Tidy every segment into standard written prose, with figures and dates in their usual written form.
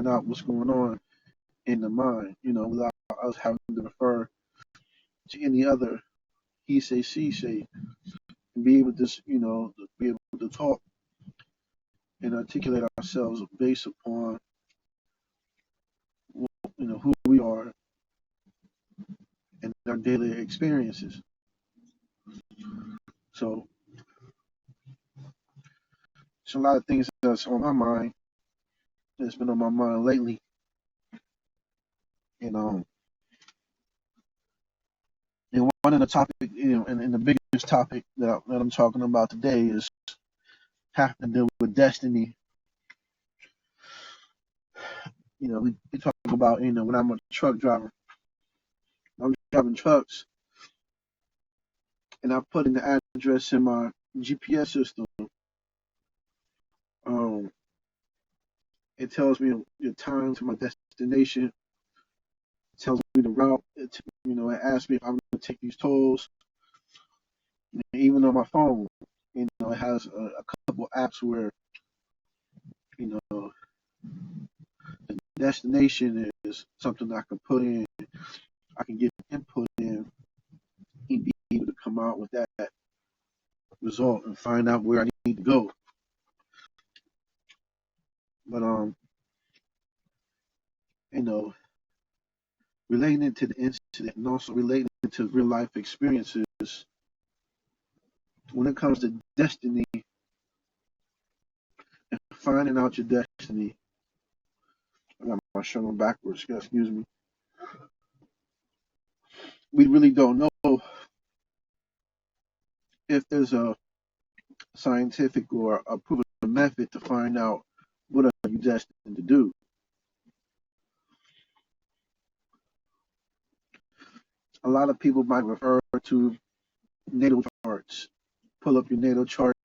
find out what's going on in the mind, without us having to refer to any other he say, she say, and be able to, be able to talk and articulate ourselves based upon, who we are and our daily experiences. So, it's a lot of things that's on my mind. That's been on my mind lately, and and one of the topic, and the biggest topic that I'm talking about today is having to deal with destiny. We talk about, when I'm a truck driver, I'm driving trucks, and I put in the address in my GPS system. It tells me the time to my destination. It tells me the route. It asks me if I'm going to take these tolls. And even on my phone, it has a couple apps where, the destination is something I can put in. I can get input in and be able to come out with that result and find out where I need to go. But relating it to the incident and also relating it to real life experiences, when it comes to destiny and finding out your destiny, I got my shirt on backwards, excuse me. We really don't know if there's a scientific or a proven method to find out what are you destined to do. A lot of people might refer to natal charts. Pull up your natal chart,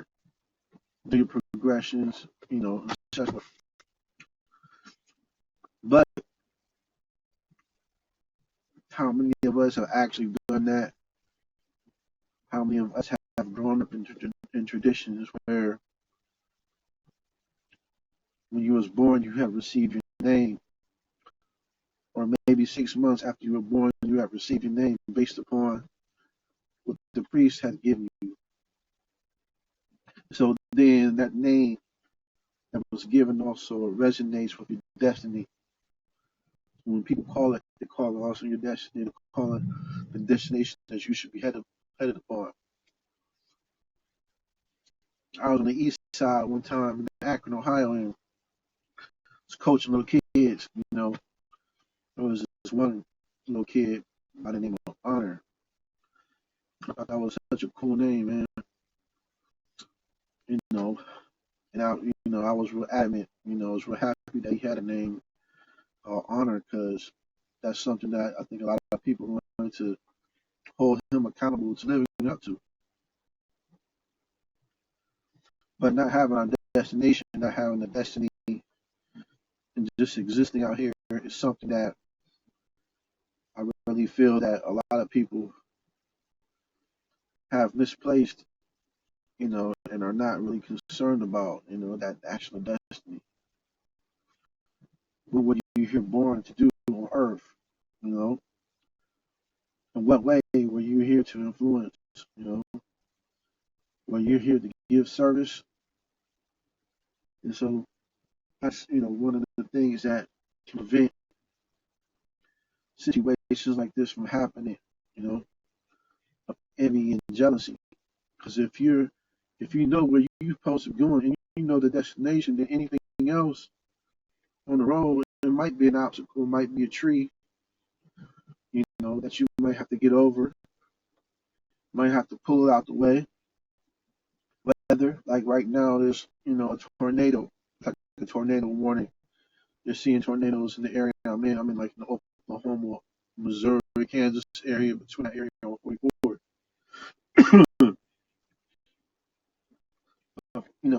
do your progressions, etc. But how many of us have actually done that? How many of us have grown up in traditions where when you was born you have received your name, or maybe 6 months after you were born you have received your name based upon what the priest had given you. So then that name that was given also resonates with your destiny. When people call it, they call it also your destiny. They call it the destination that you should be headed upon. I was on the east side one time in Akron, Ohio, and was coaching little kids. There was this one little kid by the name of Honor. I thought that was such a cool name, man. And I was real adamant. I was real happy that he had a name called Honor, because that's something that I think a lot of people want to hold him accountable to living up to. But not having a destination, not having a destiny, and just existing out here is something that I really feel that a lot of people have misplaced, and are not really concerned about, that actual destiny. What were you here born to do on earth? In what way were you here to influence? Were you here to give service? And so that's, one of the things that can prevent situations like this from happening, of envy and jealousy. Because if you know where you're supposed to be going and you know the destination, then anything else on the road, it might be an obstacle, it might be a tree, that you might have to get over, might have to pull it out the way. Weather, like right now, there's a tornado, like a tornado warning. You're seeing tornadoes in the area I'm in. I'm in like the Oklahoma, Missouri, Kansas area, between that area and 44.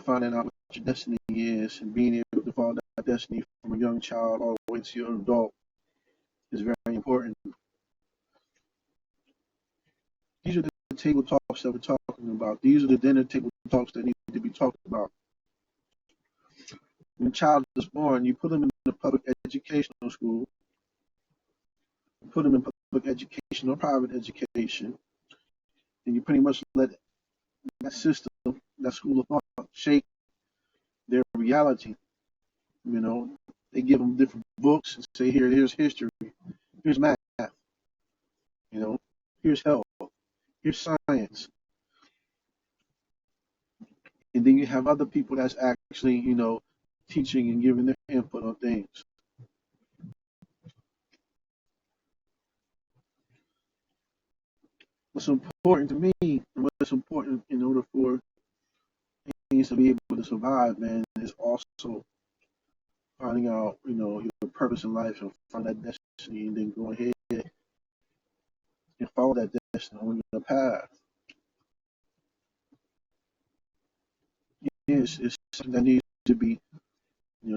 Finding out what your destiny is and being able to follow that destiny from a young child all the way to an adult is very important. These are the table talks that we're talking about. These are the dinner table talks that need to be talked about. when a child is born, you put them in a public educational school, put them in public education or private education, and you pretty much let that system, that school of thought, shape their reality. You know, they give them different books and say, here's history, here's math, you know, here's health, here's science. And then you have other people that's actually, teaching and giving their input on things. What's important to me, and what's important in order for things to be able to survive, man, is also finding out, your purpose in life and find that destiny, and then go ahead and follow that destiny on your path. Yes, it's something that needs to be,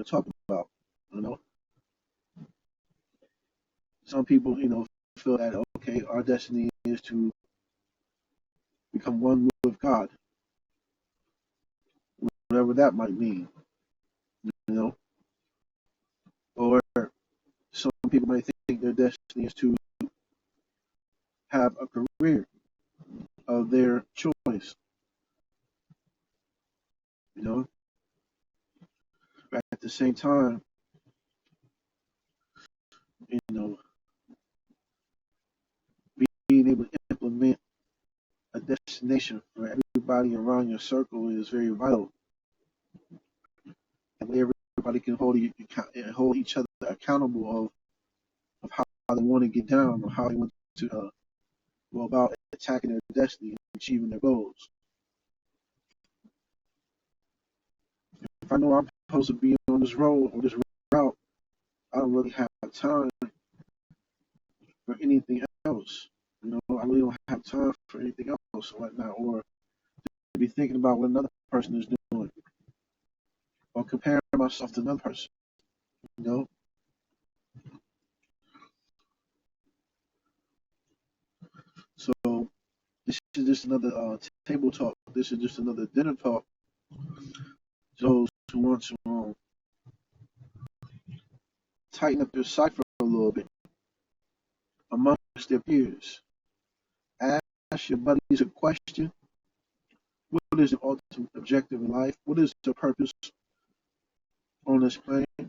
talked about. You know, some people, feel that okay, our destiny is to become one with God, whatever that might mean. You know, or some people might think their destiny is to have a career of their choice. You know, but at the same time, you know, being able to implement a destination for everybody around your circle is very vital. And everybody can hold each other accountable of how they want to get down or how they want to go about attacking their destiny and achieving their goals. If I know I'm supposed to be on this road or this route, I don't really have time for anything else. I really don't have time for anything else right now, or to be thinking about what another person is doing, or comparing myself to another person. You know, so this is just another table talk. This is just another dinner talk. Those who want to tighten up their cipher a little bit amongst their peers. Ask your buddies a question. What is the ultimate objective in life? What is the purpose on this planet? If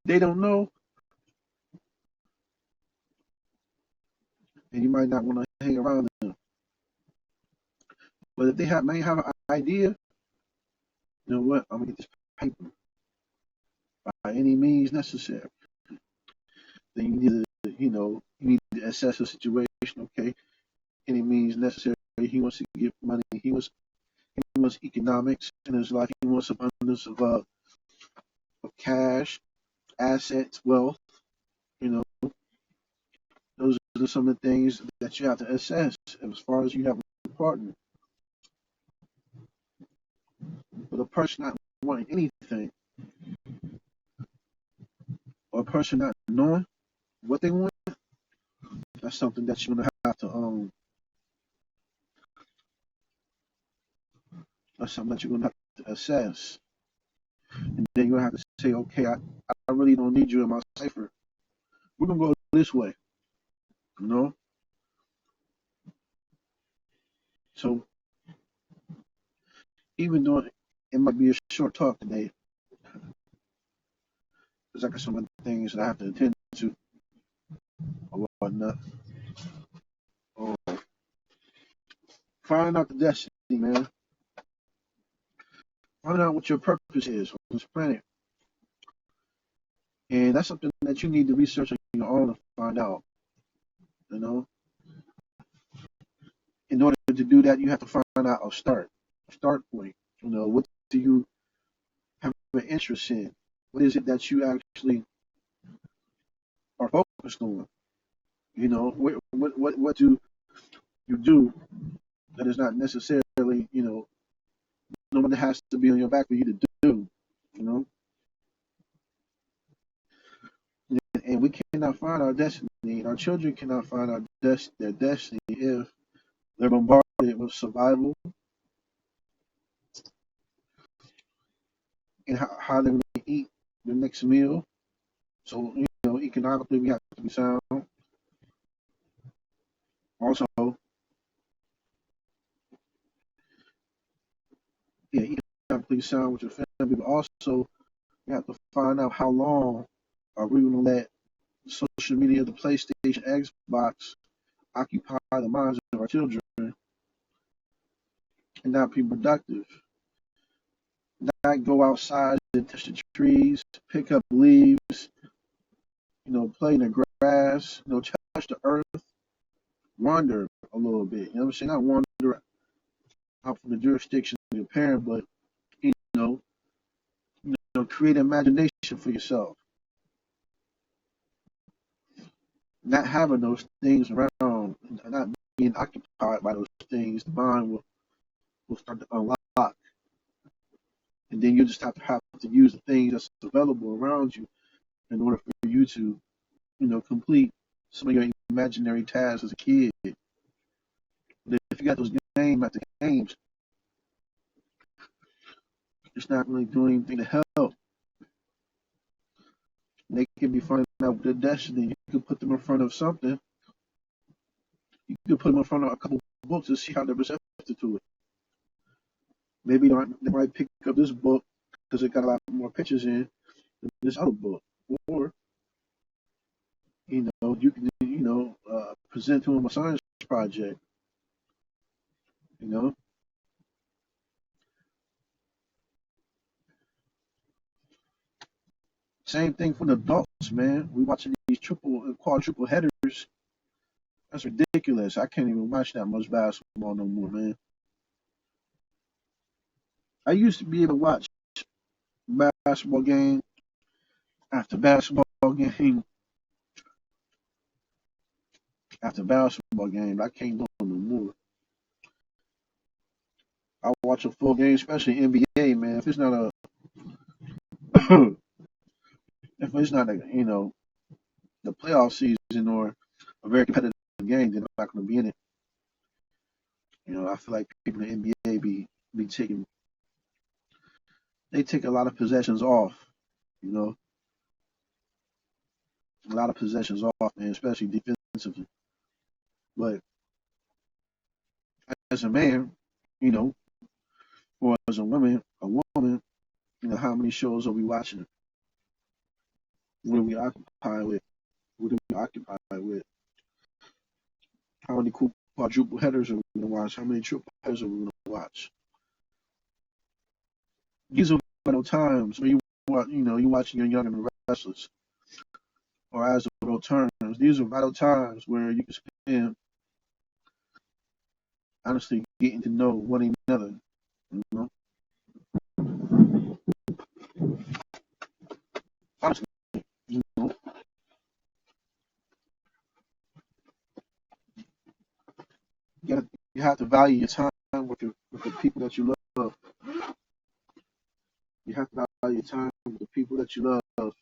they don't know, then you might not want to hang around them. But if they may have an idea, you know what? I'm gonna get this paper by any means necessary. Then you need to assess the situation. Okay, any means necessary. He wants to get money. He wants economics in his life. He wants abundance of cash, assets, wealth. You know, those are some of the things that you have to assess as far as you have a partner. But a person not wanting anything, or a person not knowing what they want, that's something that you're gonna have to that's something that you're gonna have to assess. And then you're gonna have to say, okay, I really don't need you in my cipher. We're gonna go this way, you know? So even though it might be a short talk today, because I got some other things that I have to attend to or whatnot. Or find out the destiny, man. Find out what your purpose is on this planet. And that's something that you need to research on your own to find out. You know, in order to do that, you have to find out a start point. What do you have an interest in? What is it that you actually are focused on? What do you do that is not necessarily, no one has to be on your back for you to do, you know? And we cannot find our destiny. Our children cannot find their destiny if they're bombarded with survival, and how they're going to eat their next meal. So, economically, we have to be sound. Also, yeah, economically sound with your family, but also you have to find out how long are we going to let social media, the PlayStation, Xbox occupy the minds of our children and not be productive. Not go outside and touch the trees, pick up leaves, play in the grass, touch the earth, wander a little bit. You know what I'm saying? Not wander out from the jurisdiction of your parent, but you know, create imagination for yourself. Not having those things around, not being occupied by those things, the mind will start to unlock, and then you just have to use the things that's available around you in order for you to, complete some of your imaginary tasks as a kid. But if you got those game after games, it's not really doing anything to help. They can be finding out their destiny. You can put them in front of something. You can put them in front of a couple of books to see how they're receptive to it. Maybe they might pick up this book because it got a lot more pictures in than this other book. Or, you can, present to them a science project. You know, same thing for the adults, man. We watching these triple and quadruple headers. That's ridiculous. I can't even watch that much basketball no more, man. I used to be able to watch basketball game after basketball game after basketball game. I can't do it no more. I watch a full game, especially NBA, man. If it's not a if it's not the playoff season or a very competitive game, then I'm not going to be in it. I feel like people in the NBA be taking they take a lot of possessions off. You know, a lot of possessions off, man, especially defensively. But as a man, you know, or as a woman, how many shows are we watching? What are we occupied with? What are we occupied with? How many quadruple headers are we going to watch? How many triple headers are we going to watch? These are vital times when you're watching your Young and the Restless, or As the World Turns. These are vital times where you can spend honestly getting to know one another. You know, honestly, you know, you have to value your time with the people that you love. You have to value your time with the people that you love,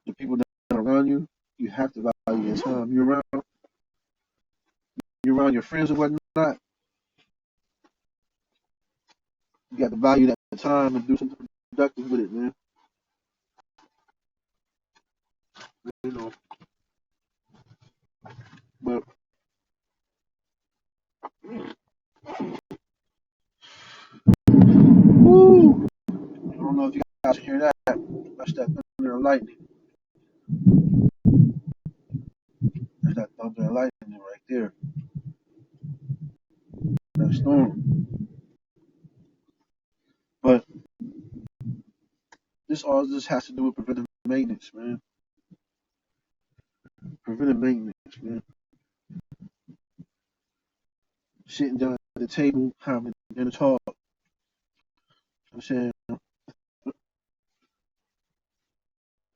the people that are around you. You have to value your time. You're around your friends and whatnot. You got to value that time and do something productive with it, man. You know, but woo, I don't know if you guys can hear that. That's that thunder and lightning. That's that thunder and lightning right there. That storm. But this has to do with preventive maintenance, man. Preventive maintenance, man. Sitting down at the table, having dinner talk. I'm saying,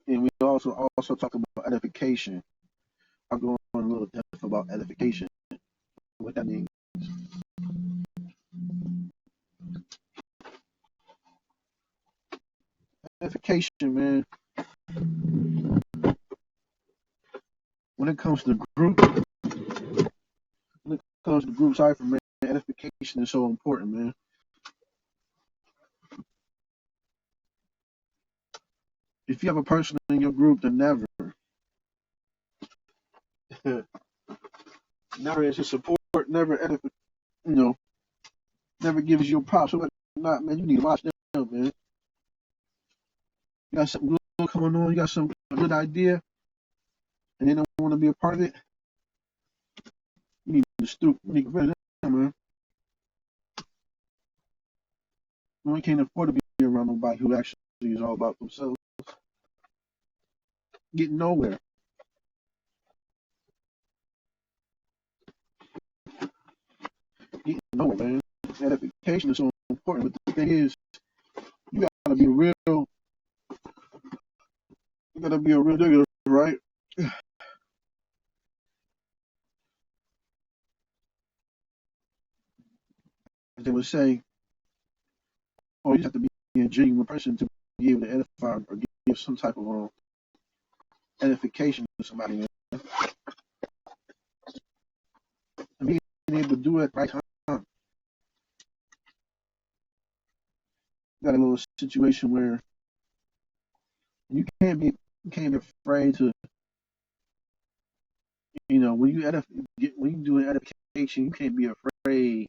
and we also talk about edification. I'll go on a little depth about edification, what that means. Edification, man. When it comes to group cipher, man, edification is so important, man. If you have a person in your group that never never is your support, never you know, never gives you a props, so not, man, you need to watch them, man. You got something good coming on, you got some good idea, and they don't want to be a part of it. You need to stoop, you need to get rid of them, man. We can't afford to be around nobody who actually is all about themselves. Getting nowhere. Getting nowhere, man. Edification is so important, but the thing is, you gotta be real. You gotta be a real nigga, right? As they would say, oh, you have to be a genuine person to be able to edify or give some type of edification to somebody, man. And being able to do it at the right time. You got a little situation where you can't be afraid to, when you do an edification, you can't be afraid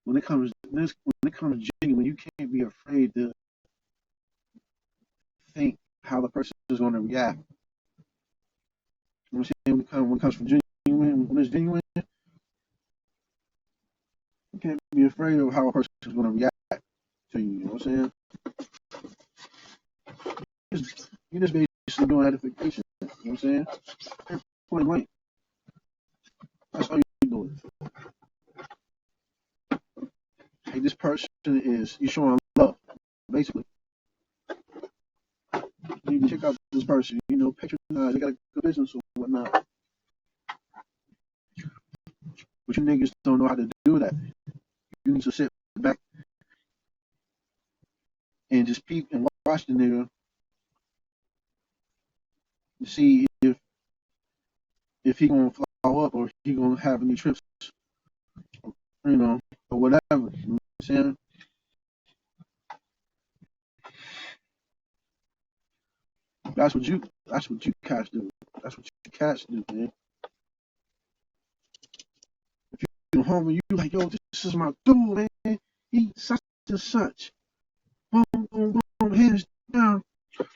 when it comes genuine. You can't be afraid to think how the person is going to react. You know what I'm saying? When it comes from genuine, when it's genuine, you can't be afraid of how a person is going to react to you. You know what I'm saying? You're just basically doing edification. You know what I'm saying? Point blank. That's all you're doing. Hey, this person you showing love, basically. You can check out this person, patronize. They got a good business or whatnot. But you niggas don't know how to do that. You need to sit back and just peep and watch the nigga and see if he gonna follow up or he gonna have any trips, or whatever. You know what I'm saying? That's what you cats do. That's what you cats do, man. If you're home and you like, yo, this is my dude, man. He such and such. Boom, boom, boom, hands down. You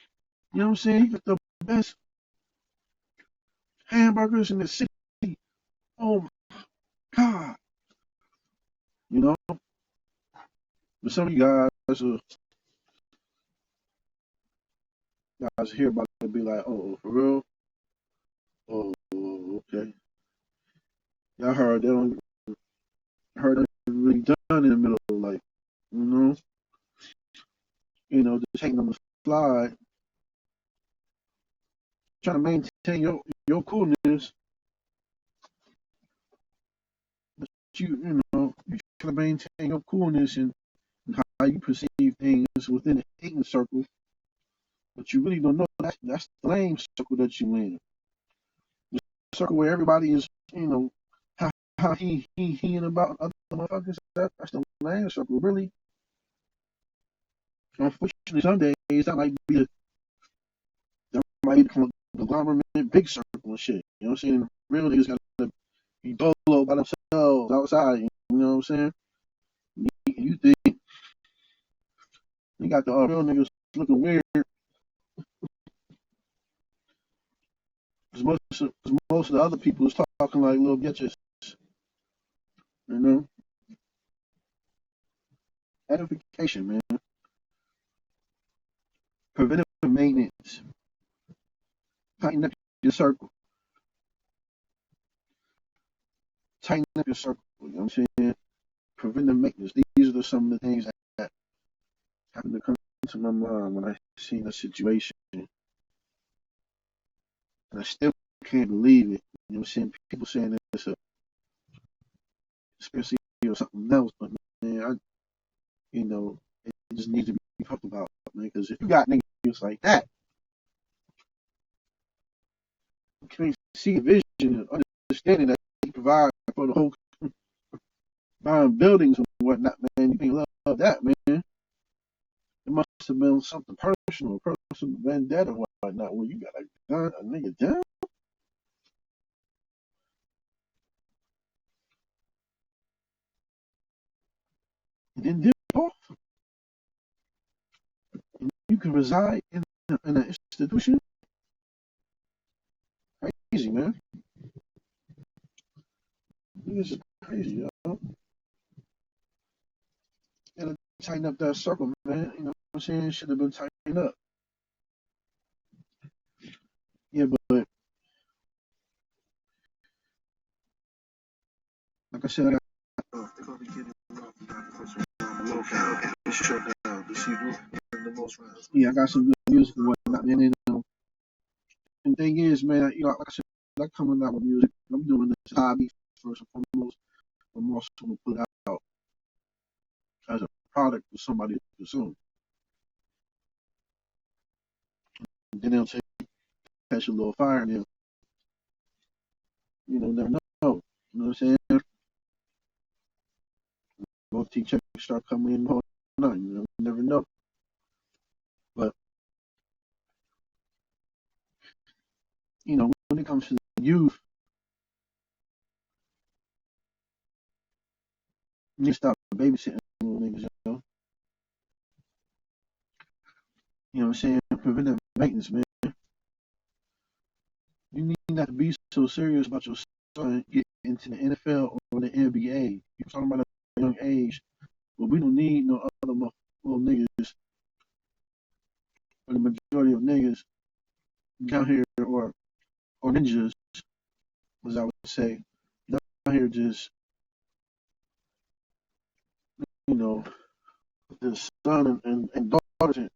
know what I'm saying? He got the best hamburgers in the city. Oh my God. You know? But some of you guys hear about it and be like, oh, for real? Oh, okay. Y'all heard that really done in the middle of life. You know? Just hanging on the slide, trying to maintain your coolness. But you trying to maintain your coolness and how you perceive things within the hating circle. But you really don't know that's the lame circle that you in. The circle where everybody is, how he and about other motherfuckers. That's the lame circle, really. Unfortunately, some days that might be the conglomerate big circle and shit. You know what I'm saying? Real niggas gotta be dolo by themselves outside. You know what I'm saying? You think you got the real niggas looking weird? Because most of the other people is talking like little bitches. You know? Edification, man. Preventive maintenance. Tighten up your circle. Tighten up your circle. You know what I'm saying? Preventive maintenance. These are some of the things that happen to come to my mind when I see the situation. And I still can't believe it. You know what I'm saying? People saying it's a conspiracy or something else, but man, it just needs to be talked about, man. Because if you got niggas like that, you can't see a vision and understanding that he provides for the whole buying buildings and whatnot, man. You can't love that, man. It must have been something personal, personal vendetta or whatnot, where you got a gun, a nigga down, and then dip off. And you can reside in an institution. Crazy, man. This is crazy, yo. Gotta tighten up that circle, man. You know what I'm saying? Should have been tightened up. Yeah, but like I said, I got they're gonna be getting shut down. The most rounds. Yeah, I got some good music and whatnot, man. And the thing is, man, you know, like I said, I'm coming out with music. I'm doing this hobby first and foremost. I'm also gonna put it out as a product for somebody to consume. And then they'll take catch a little fire and they'll, never know. You know what I'm saying? Both checks start coming in all night. You never know. But when it comes to the youth, you need to stop babysitting little niggas. You know what I'm saying? Preventive maintenance, man. You need not to be so serious about your son getting into the NFL or the NBA. You're talking about a young age, but we don't need no other little niggas, or the majority of niggas down here, or ninjas, as I would say, down here just, you know, the son and daughters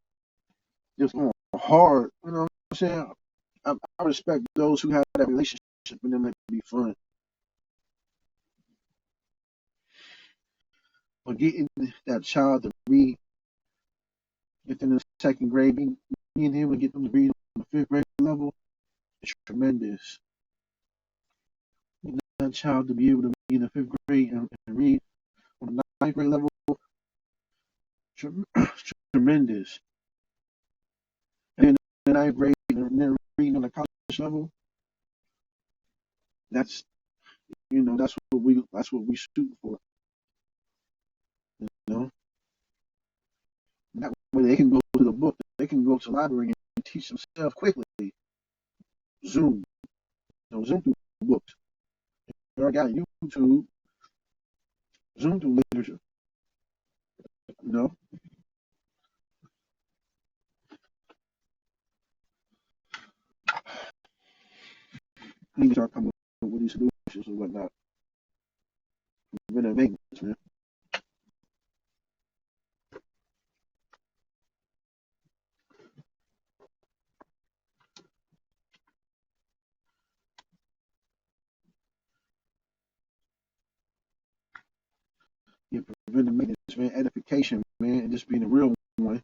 just on hard. You know what I'm saying? I respect those who have that relationship and them that be fun. But getting that child to read within the second grade, me and him would get them to read on the fifth grade level, it's tremendous. That child to be able to be in the fifth grade and read on the ninth grade level, tremendous. And in the ninth grade, and then reading on the college level, that's that's what we shoot for. You know, that way they can go to the book, they can go to the library and teach themselves quickly. Zoom, Zoom through books. You already got YouTube, Zoom through literature. You know, you need to start coming up with these solutions and whatnot. Preventive maintenance, man. Yeah, preventive maintenance, man. Edification, man, and just being a real one.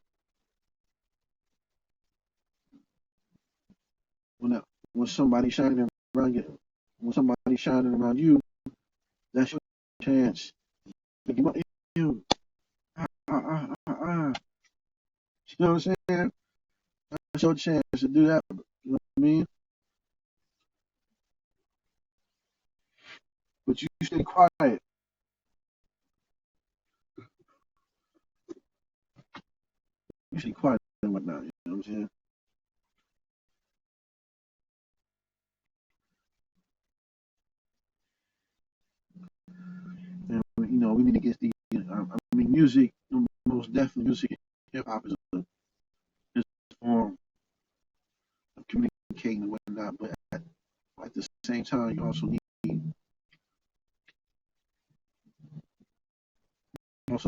When that, when somebody shining around you, when somebody shining around you, that's your chance. Pick him up, you. You know what I'm saying? That's your chance to do that. You know what I mean? But you stay quiet. You stay quiet and whatnot. You know what I'm saying? And we need to get the. I mean, music. Most definitely, music. Hip hop is a form of communicating and whatnot. But at the same time, you also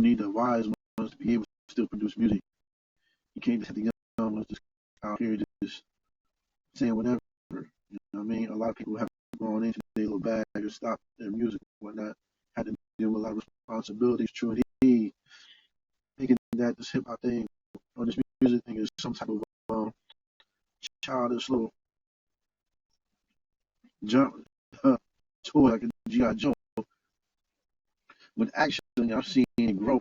need the wise ones to be able to still produce music. You can't just have the young ones just out here just saying whatever. You know what I mean? A lot of people have gone into their little bag or stopped their music and whatnot, had to deal with a lot of responsibilities. True indeed. Thinking that this hip hop thing or this music thing is some type of childish little jump toy like a G.I. Joe. When actually I've seen it grow.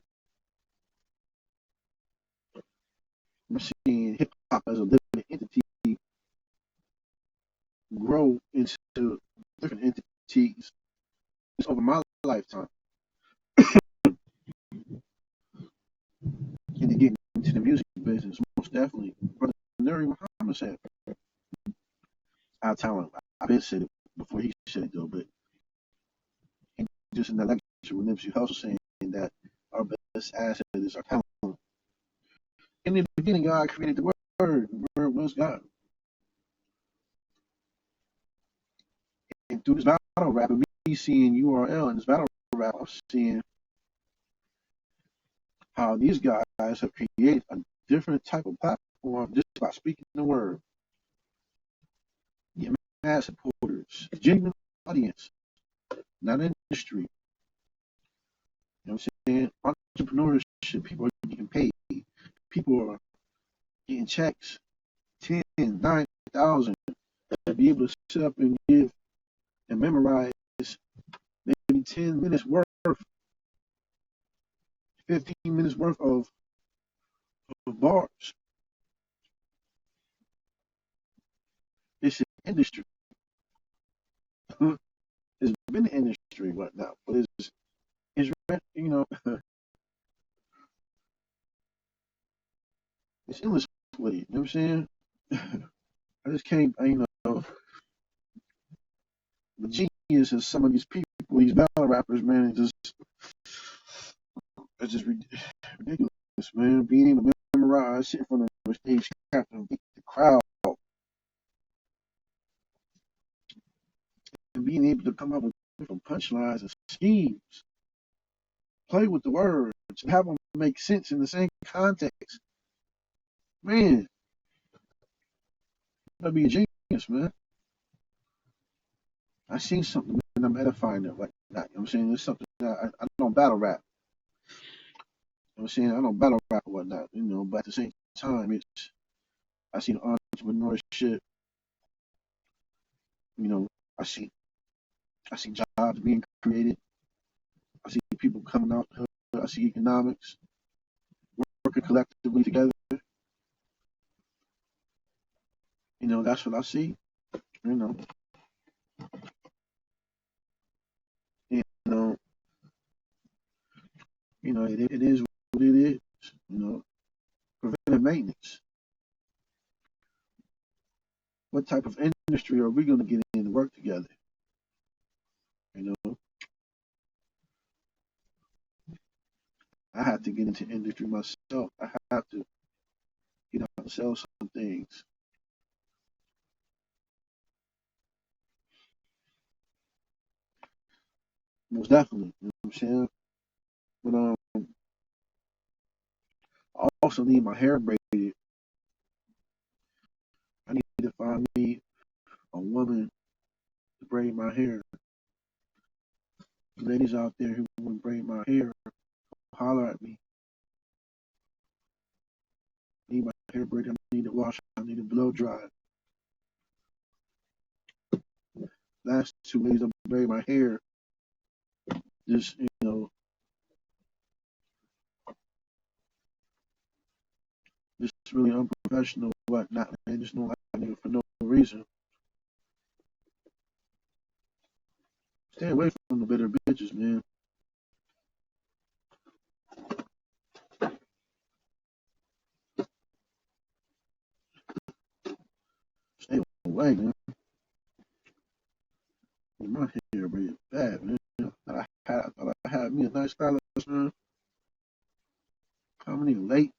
I'm seeing hip hop as a living entity grow into different entities over my lifetime. And to get into the music business, most definitely. Brother Nuri Muhammad said, our talent. I've been said it before he said it though, but just in that lecture with Nipsey Hussle saying that our best asset is our talent. In the beginning, God created the word. The word was God. And through this battle rap, and me seeing URL in this battle rap, I'm seeing how these guys have created a different type of platform just by speaking the word. Get mad supporters, genuine audience, not industry. You know what I'm saying? Entrepreneurship, people are getting paid. People are getting checks, 10, 9,000, to be able to sit up and give and memorize maybe 10 minutes worth, 15 minutes worth of bars. It's an industry. It's been an industry, whatnot, but it's you know, it's endless with it. You know what I'm saying? I just can't, you know, the genius of some of these people, these battle rappers, man, it's just ridiculous, man. Being able to memorize, sit in front of a stage captain, beat the crowd, and being able to come up with different punchlines and schemes, play with the words, and have them make sense in the same context. Man, that'd be a genius, man. I seen something and I'm edifying it like that. You know what I'm saying? It's something that I don't battle rap. You know what I'm saying? I don't battle rap or whatnot, you know, but at the same time, it's I see entrepreneurship, you know, I see I see jobs being created. I see people coming out. I see economics working collectively together. You know, that's what I see. You know, and, it is what it is. You know, preventive maintenance. What type of industry are we going to get in to work together? You know, I have to get into industry myself. I have to, you know, sell some things. Most definitely. You know what I'm saying? But I also need my hair braided. I need to find me a woman to braid my hair. Ladies out there who want to braid my hair, holler at me. I need my hair braided. I need to wash. I need to blow dry. Last 2 days I braid my hair. Just just really unprofessional, whatnot, man. Just no like nigga for no reason. Stay away from the bitter bitches, man. Stay away, man. My hair braided bad, man. I thought I had me a nice stylist, man. Coming in late.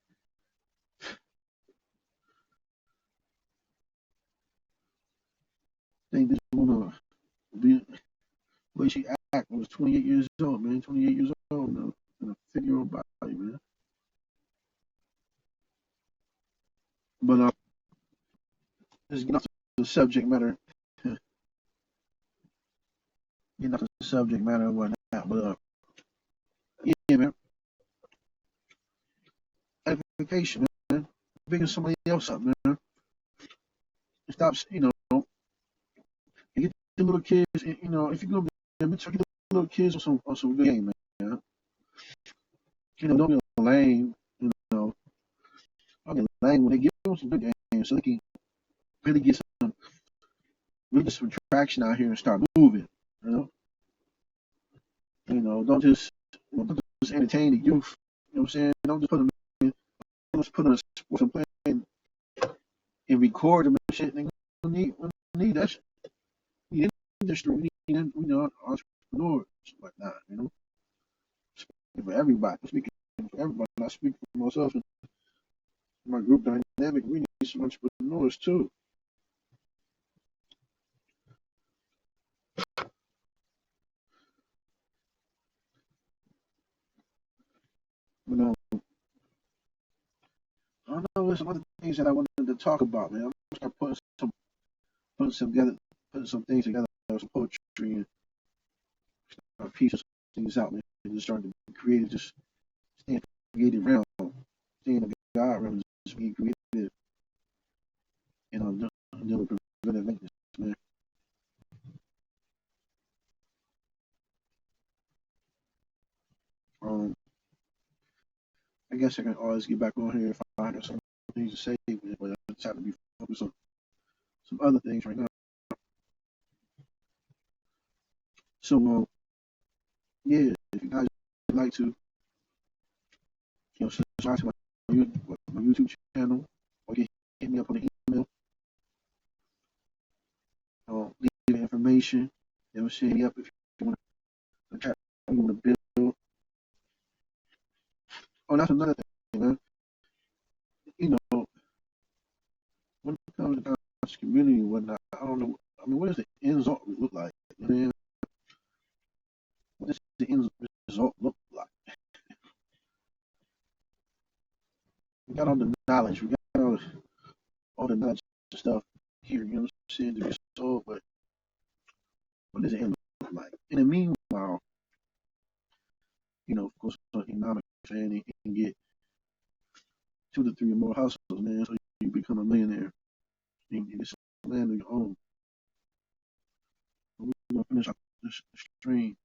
Think this wanna be the way she act was 28 years old, man. 28 years old now. In a 50-year-old body, man. But just get off the subject matter. Get off the subject matter and whatnot. But yeah, man. Edification, man. Picking somebody else up, man. Stop, you get the little kids, if you're gonna be a mentor, get the little kids on some good game, man. Don't be lame, you know. Okay, language. They give them some good games so they can really get some traction out here and start moving. You know, don't just entertain the youth. You know what I'm saying? Don't just put them in, don't just put them in sports and play and record them and shit. We need that shit. We need industry. We need entrepreneurs like that. You know, speaking for everybody. Speaking for everybody. I speak for myself and my group dynamic. We need some entrepreneurs too. You know, I don't know. There's some other things that I wanted to talk about, man. I'm gonna start putting some things together, some poetry and pieces things out, man. And just starting to be creative, just staying creative realm, staying in the God realm, just being creative, you know, dealing with preventive maintenance, man. Um, I guess I can always get back on here if I have some things to say, man, but I just have to be focused on some other things right now. So, yeah, if you guys would like to, subscribe to my YouTube channel, or get hit me up on the email, leave information. You know, share me up if you want to chat, you want to build. Oh, that's another thing, man. You know, when it comes to conscious community and whatnot, I don't know. I mean, what does the end result look like? You know, what does the end result look like? We got all the knowledge, we got all the knowledge and stuff here, you know what I'm saying, to be sold, but what does the end look like? In the meanwhile, of course, an economic fan, you can get 2 to 3 or more households, man, so you become a millionaire. You can get some land of your own. We're going to finish up this stream.